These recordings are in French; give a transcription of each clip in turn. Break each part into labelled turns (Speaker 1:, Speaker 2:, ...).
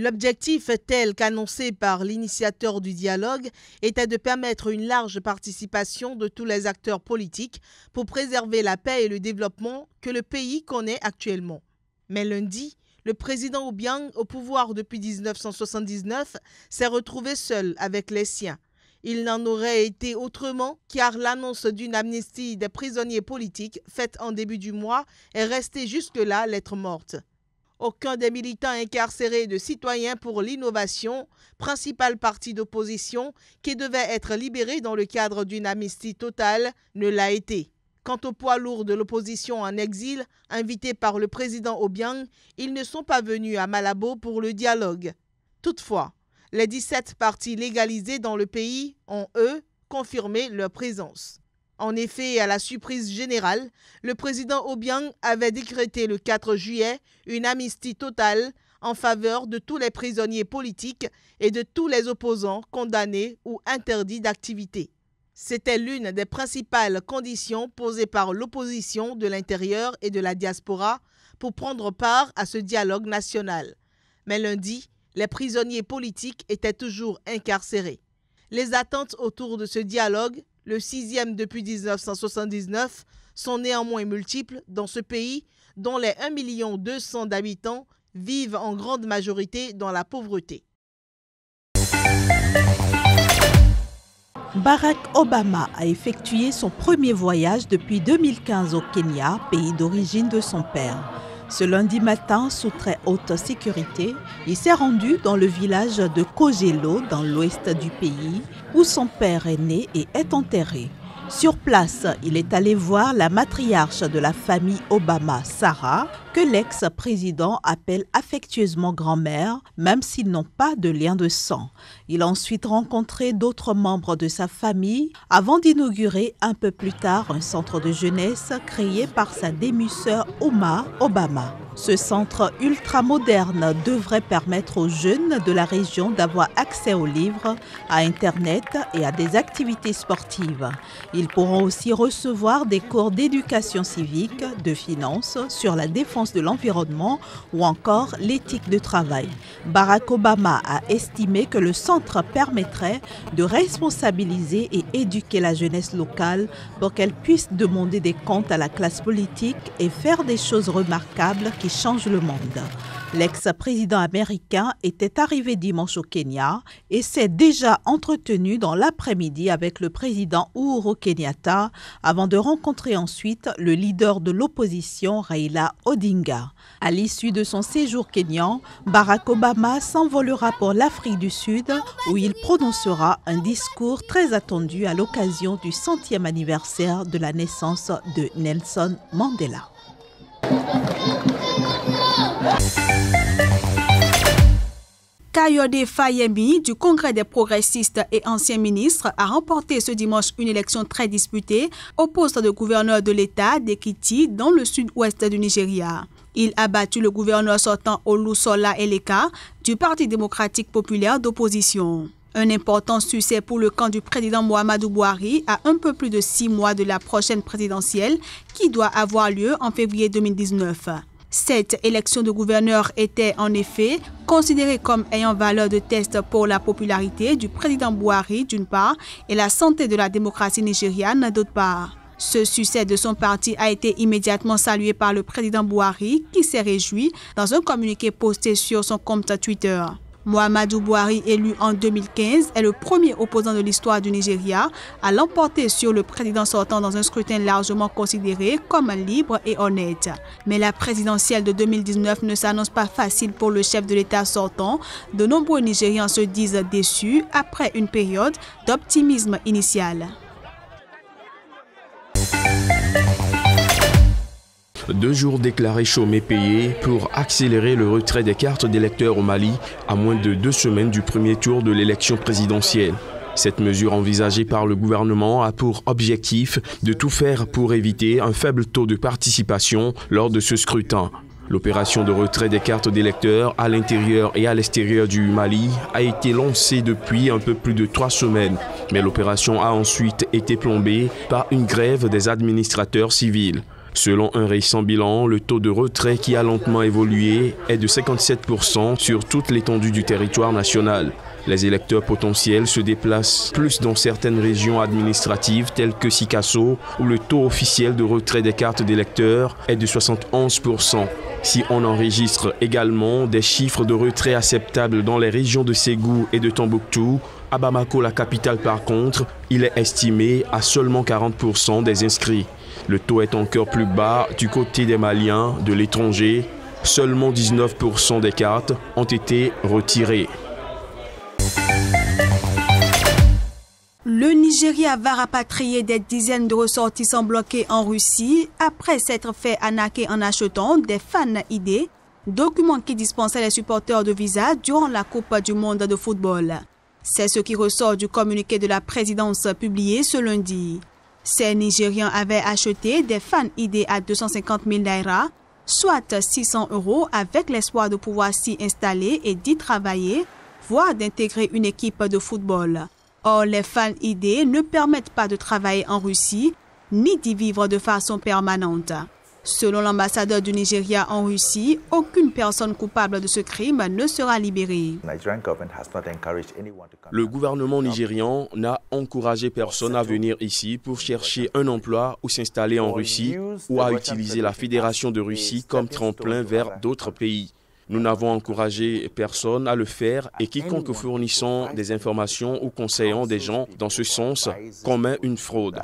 Speaker 1: L'objectif, tel qu'annoncé par l'initiateur du dialogue, était de permettre une large participation de tous les acteurs politiques pour préserver la paix et le développement que le pays connaît actuellement. Mais lundi, le président Obiang, au pouvoir depuis 1979, s'est retrouvé seul avec les siens. Il n'en aurait été autrement car l'annonce d'une amnistie des prisonniers politiques faite en début du mois est restée jusque-là lettre morte. Aucun des militants incarcérés de Citoyens pour l'innovation, principal parti d'opposition, qui devait être libéré dans le cadre d'une amnistie totale, ne l'a été. Quant aux poids lourds de l'opposition en exil, invités par le président Obiang, ils ne sont pas venus à Malabo pour le dialogue. Toutefois, les 17 partis légalisés dans le pays ont, eux, confirmé leur présence. En effet, à la surprise générale, le président Obiang avait décrété le 4 juillet une amnistie totale en faveur de tous les prisonniers politiques et de tous les opposants condamnés ou interdits d'activité. C'était l'une des principales conditions posées par l'opposition de l'intérieur et de la diaspora pour prendre part à ce dialogue national. Mais lundi, les prisonniers politiques étaient toujours incarcérés. Les attentes autour de ce dialogue, le 6e depuis 1979, sont néanmoins multiples dans ce pays dont les 1 200 000 d'habitants vivent en grande majorité dans la pauvreté.
Speaker 2: Barack Obama a effectué son premier voyage depuis 2015 au Kenya, pays d'origine de son père. Ce lundi matin, sous très haute sécurité, il s'est rendu dans le village de Kogelo, dans l'ouest du pays, où son père est né et est enterré. Sur place, il est allé voir la matriarche de la famille Obama, Sarah, que l'ex-président appelle affectueusement grand-mère, même s'ils n'ont pas de lien de sang. Il a ensuite rencontré d'autres membres de sa famille avant d'inaugurer un peu plus tard un centre de jeunesse créé par sa demi-sœur Uma Obama. Ce centre ultra-moderne devrait permettre aux jeunes de la région d'avoir accès aux livres, à Internet et à des activités sportives. Ils pourront aussi recevoir des cours d'éducation civique, de finances, sur la défense de l'environnement ou encore l'éthique de travail. Barack Obama a estimé que le centre permettrait de responsabiliser et éduquer la jeunesse locale pour qu'elle puisse demander des comptes à la classe politique et faire des choses remarquables qui changent le monde. L'ex-président américain était arrivé dimanche au Kenya et s'est déjà entretenu dans l'après-midi avec le président Uhuru Kenyatta avant de rencontrer ensuite le leader de l'opposition Raila Odinga. À l'issue de son séjour kényan, Barack Obama s'envolera pour l'Afrique du Sud où il prononcera un discours très attendu à l'occasion du 100e anniversaire de la naissance de Nelson Mandela.
Speaker 3: Kayode Fayemi du Congrès des progressistes et ancien ministre a remporté ce dimanche une élection très disputée au poste de gouverneur de l'État d'Ekiti dans le sud-ouest du Nigeria. Il a battu le gouverneur sortant Olusola Eleka du Parti démocratique populaire d'opposition. Un important succès pour le camp du président Muhammadu Buhari à un peu plus de 6 mois de la prochaine présidentielle qui doit avoir lieu en février 2019. Cette élection de gouverneur était en effet considérée comme ayant valeur de test pour la popularité du président Buhari d'une part et la santé de la démocratie nigériane d'autre part. Ce succès de son parti a été immédiatement salué par le président Buhari qui s'est réjoui dans un communiqué posté sur son compte Twitter. Muhammadu Buhari, élu en 2015, est le premier opposant de l'histoire du Nigeria à l'emporter sur le président sortant dans un scrutin largement considéré comme libre et honnête. Mais la présidentielle de 2019 ne s'annonce pas facile pour le chef de l'État sortant. De nombreux Nigérians se disent déçus après une période d'optimisme initial.
Speaker 4: 2 jours déclarés chômés payés pour accélérer le retrait des cartes d'électeurs au Mali à moins de 2 semaines du premier tour de l'élection présidentielle. Cette mesure envisagée par le gouvernement a pour objectif de tout faire pour éviter un faible taux de participation lors de ce scrutin. L'opération de retrait des cartes d'électeurs à l'intérieur et à l'extérieur du Mali a été lancée depuis un peu plus de 3 semaines, mais l'opération a ensuite été plombée par une grève des administrateurs civils. Selon un récent bilan, le taux de retrait qui a lentement évolué est de 57% sur toute l'étendue du territoire national. Les électeurs potentiels se déplacent plus dans certaines régions administratives telles que Sikasso, où le taux officiel de retrait des cartes d'électeurs est de 71%. Si on enregistre également des chiffres de retrait acceptables dans les régions de Ségou et de Tombouctou, à Bamako, la capitale par contre, il est estimé à seulement 40% des inscrits. Le taux est encore plus bas du côté des Maliens de l'étranger. Seulement 19% des cartes ont été retirées.
Speaker 3: Le Nigeria va rapatrier des dizaines de ressortissants bloqués en Russie après s'être fait arnaquer en achetant des fan ID, documents qui dispensaient les supporters de visa durant la Coupe du monde de football. C'est ce qui ressort du communiqué de la présidence publié ce lundi. Ces Nigérians avaient acheté des fan ID à 250 000 naira, soit 600 € avec l'espoir de pouvoir s'y installer et d'y travailler, voire d'intégrer une équipe de football. Or, les fan ID ne permettent pas de travailler en Russie, ni d'y vivre de façon permanente. Selon l'ambassadeur du Nigeria en Russie, aucune personne coupable de ce crime ne sera libérée.
Speaker 4: Le gouvernement nigérian n'a encouragé personne à venir ici pour chercher un emploi ou s'installer en Russie ou à utiliser la Fédération de Russie comme tremplin vers d'autres pays. Nous n'avons encouragé personne à le faire et quiconque fournissant des informations ou conseillant des gens dans ce sens commet une fraude.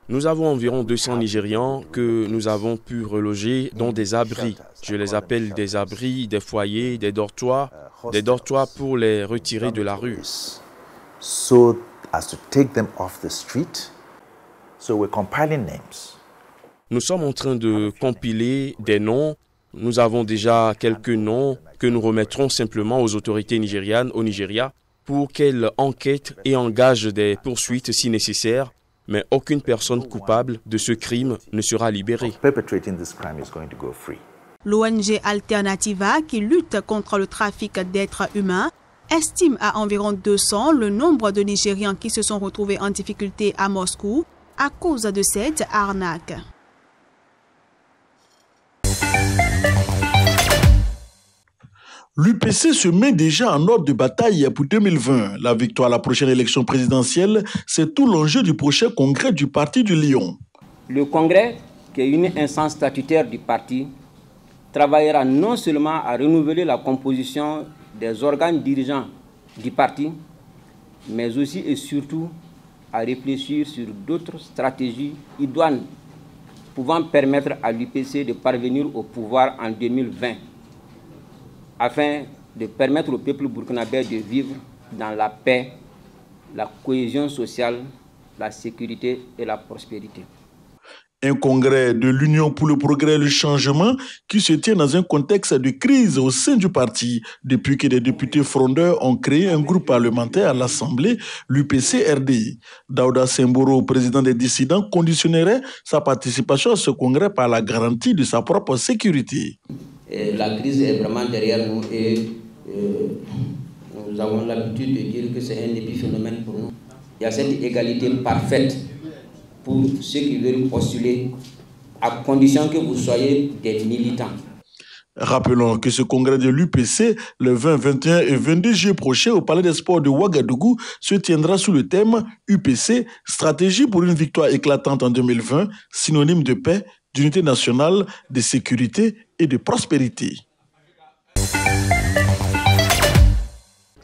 Speaker 4: Nous avons environ 200 Nigérians que nous avons pu reloger dans des abris. Je les appelle des abris, des foyers, des dortoirs pour les retirer de la rue. Nous sommes en train de compiler des noms. Nous avons déjà quelques noms que nous remettrons simplement aux autorités nigérianes au Nigeria pour qu'elles enquêtent et engagent des poursuites si nécessaire. Mais aucune personne coupable de ce crime ne sera libérée.
Speaker 3: L'ONG Alternativa, qui lutte contre le trafic d'êtres humains, estime à environ 200 le nombre de Nigérians qui se sont retrouvés en difficulté à Moscou à cause de cette arnaque.
Speaker 5: L'UPC se met déjà en ordre de bataille pour 2020. La victoire à la prochaine élection présidentielle, c'est tout l'enjeu du prochain congrès du Parti du Lion.
Speaker 6: Le congrès, qui est une instance statutaire du parti, travaillera non seulement à renouveler la composition des organes dirigeants du parti, mais aussi et surtout à réfléchir sur d'autres stratégies idoines pouvant permettre à l'UPC de parvenir au pouvoir en 2020. Afin de permettre au peuple burkinabé de vivre dans la paix, la cohésion sociale, la sécurité et la prospérité.
Speaker 5: Un congrès de l'Union pour le progrès et le changement qui se tient dans un contexte de crise au sein du parti depuis que des députés frondeurs ont créé un groupe parlementaire à l'Assemblée, l'UPC-RDI. Daouda Semboro, président des dissidents, conditionnerait sa participation à ce congrès par la garantie de sa propre sécurité.
Speaker 6: La crise est vraiment derrière nous et nous avons l'habitude de dire que c'est un épiphénomène pour nous. Il y a cette égalité parfaite pour ceux qui veulent postuler, à condition que vous soyez des militants.
Speaker 5: Rappelons que ce congrès de l'UPC, le 20, 21 et 22 juillet prochain au Palais des Sports de Ouagadougou, se tiendra sous le thème UPC, stratégie pour une victoire éclatante en 2020, synonyme de paix, d'unité nationale, de sécurité et de prospérité.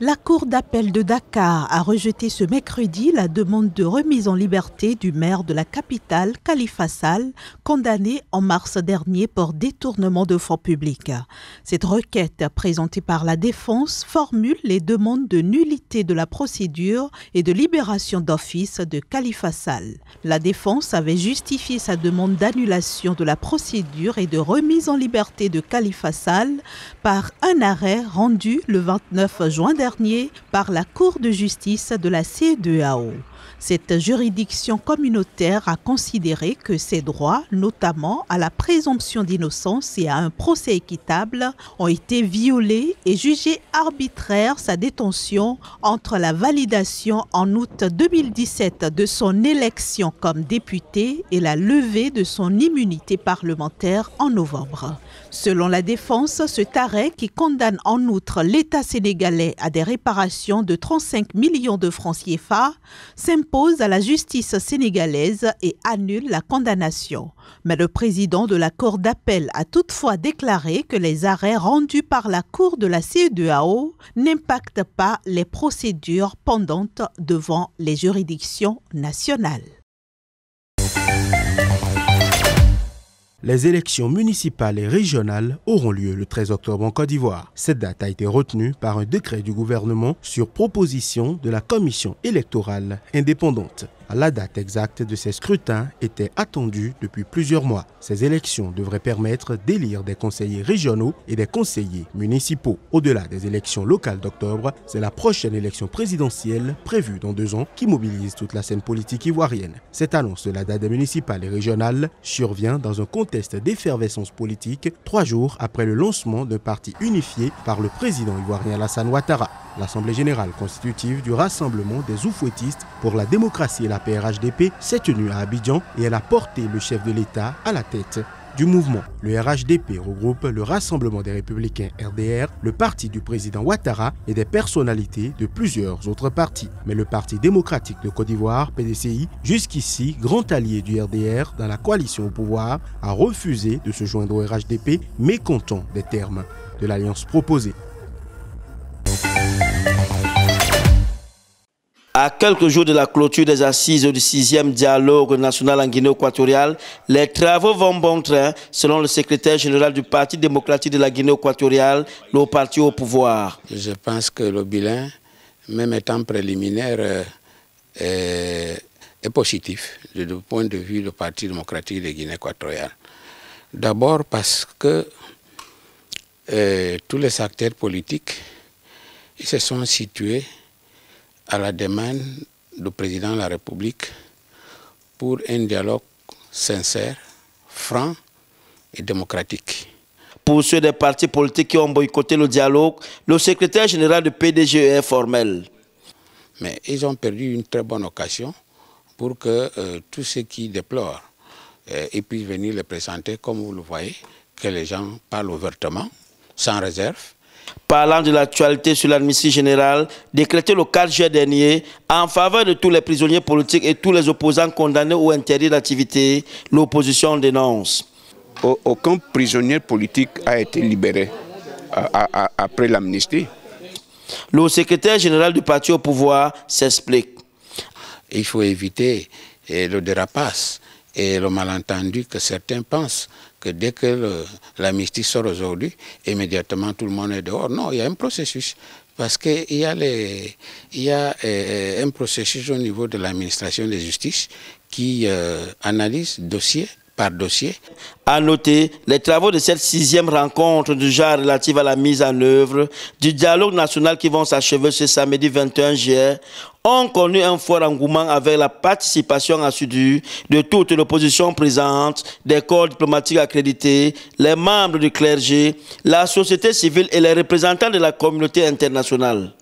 Speaker 2: La Cour d'appel de Dakar a rejeté ce mercredi la demande de remise en liberté du maire de la capitale, Khalifa Sall, condamné en mars dernier pour détournement de fonds publics. Cette requête, présentée par la défense, formule les demandes de nullité de la procédure et de libération d'office de Khalifa Sall. La défense avait justifié sa demande d'annulation de la procédure et de remise en liberté de Khalifa Sall par un arrêt rendu le 29 juin dernier dernier par la Cour de justice de la CEDEAO. Cette juridiction communautaire a considéré que ses droits, notamment à la présomption d'innocence et à un procès équitable, ont été violés et jugé arbitraire sa détention entre la validation en août 2017 de son élection comme député et la levée de son immunité parlementaire en novembre. Selon la défense, cet arrêt qui condamne en outre l'État sénégalais à des réparations de 35 millions de francs CFA s'impose à la justice sénégalaise et annule la condamnation. Mais le président de la Cour d'appel a toutefois déclaré que les arrêts rendus par la Cour de la CEDEAO n'impactent pas les procédures pendantes devant les juridictions nationales.
Speaker 7: Les élections municipales et régionales auront lieu le 13 octobre en Côte d'Ivoire. Cette date a été retenue par un décret du gouvernement sur proposition de la Commission électorale indépendante. La date exacte de ces scrutins était attendue depuis plusieurs mois. Ces élections devraient permettre d'élire des conseillers régionaux et des conseillers municipaux. Au-delà des élections locales d'octobre, c'est la prochaine élection présidentielle prévue dans 2 ans qui mobilise toute la scène politique ivoirienne. Cette annonce de la date des municipales et régionales survient dans un contexte d'effervescence politique 3 jours après le lancement d'un parti unifié par le président ivoirien Alassane Ouattara. L'Assemblée générale constitutive du Rassemblement des oufouettistes pour la démocratie et la paix RHDP s'est tenue à Abidjan et elle a porté le chef de l'État à la tête du mouvement. Le RHDP regroupe le Rassemblement des Républicains RDR, le parti du président Ouattara et des personnalités de plusieurs autres partis. Mais le Parti démocratique de Côte d'Ivoire, PDCI, jusqu'ici grand allié du RDR dans la coalition au pouvoir, a refusé de se joindre au RHDP, mécontent des termes de l'alliance proposée.
Speaker 8: À quelques jours de la clôture des assises du 6e dialogue national en Guinée équatoriale, les travaux vont bon train, selon le secrétaire général du Parti démocratique de la Guinée équatoriale, le parti au pouvoir.
Speaker 9: Je pense que le bilan, même étant préliminaire, est positif du point de vue du Parti démocratique de Guinée équatoriale. D'abord parce que tous les acteurs politiques ils se sont situés à la demande du président de la République pour un dialogue sincère, franc et démocratique.
Speaker 8: Pour ceux des partis politiques qui ont boycotté le dialogue, le secrétaire général du PDG est formel.
Speaker 9: Mais ils ont perdu une très bonne occasion pour que tous ceux qui déplorent ils puissent venir les présenter, comme vous le voyez, que les gens parlent ouvertement, sans réserve.
Speaker 8: Parlant de l'actualité sur l'amnistie générale, décrétée le 4 juillet dernier, en faveur de tous les prisonniers politiques et tous les opposants condamnés ou interdits d'activité, l'opposition dénonce.
Speaker 10: Aucun prisonnier politique a été libéré après l'amnistie.
Speaker 8: Le secrétaire général du parti au pouvoir s'explique.
Speaker 9: Il faut éviter le dérapage et le malentendu que certains pensent que dès que l'amnistie sort aujourd'hui, immédiatement tout le monde est dehors. Non, il y a un processus. Parce qu'il y a un processus au niveau de l'administration de justice qui analyse dossier par dossier.
Speaker 8: À noter, les travaux de cette 6e rencontre du genre relative à la mise en œuvre du dialogue national qui vont s'achever ce samedi 21 juillet ont connu un fort engouement avec la participation assidue de toute l'opposition présente, des corps diplomatiques accrédités, les membres du clergé, la société civile et les représentants de la communauté internationale.